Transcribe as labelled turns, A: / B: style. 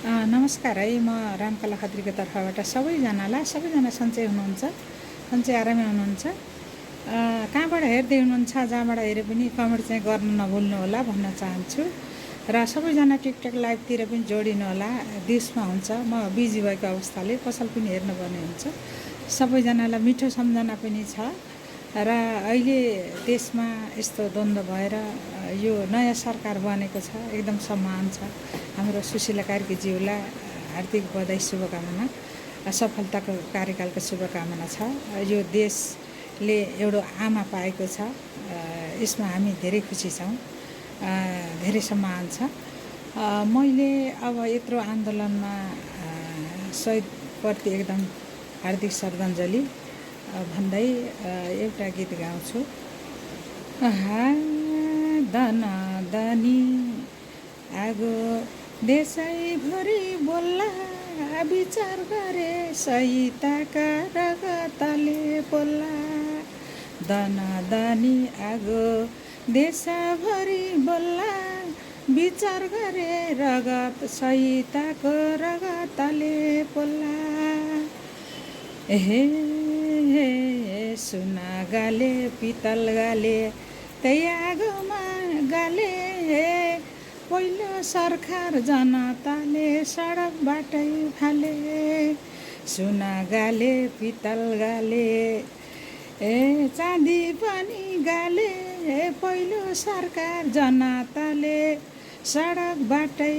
A: नमस्कार है, म रामकला खत्रीको तर्फबाट सबैजना सन्चै हुनुहुन्छ, सन्चै आरामै हुनुहुन्छ। कहाँबाट हेर्दै हुनुहुन्छ, जहाँबाट हेरे पनि कमेन्ट चाहिँ गर्न नभुल्नु होला भन्न चाहन्छु। र सबैजना टिकटक लाइभतिर पनि जोडिनु होला। दिउँसमा हुन्छ, म बिजी भएको अवस्थाले पसल पनि हेर्नुपर्ने हुन्छ। सबैजनालाई मिठो सम्झना पनि छ। र अहिले देशमा यस्तो द्वन्द्व भएर यो नयाँ सरकार बनेको छ, एकदम सम्मान छ। हाम्रो सुशीला कार्कीज्यूलाई हार्दिक बधाई, शुभकामना, सफलताको कार्यकालको शुभकामना छ। यो देशले एउटा आमा पाएको छ, यसमा हामी धेरै खुसी छौँ, धेरै सम्मान छ। मैले अब यत्रो आन्दोलनमा शहीदप्रति एकदम हार्दिक श्रद्धाञ्जली भन्दै एउटा गीत गाउँछु। दनी आगो देशैभरि बोल्ला, विचार गरे सहिताका रगतले पोल्ला। दनी आगो देशभरि बोल्ला, विचार गरे रगत सहिताको रगतले पोल्ला। सुना गाले पितल गाले त्यही आगोमा गाले, पहिलो सरकार जनताले सडक बाटै फाले। सुना गाले पितल गाले चाँदी पनि गाले, पहिलो सरकार जनताले सडक बाटै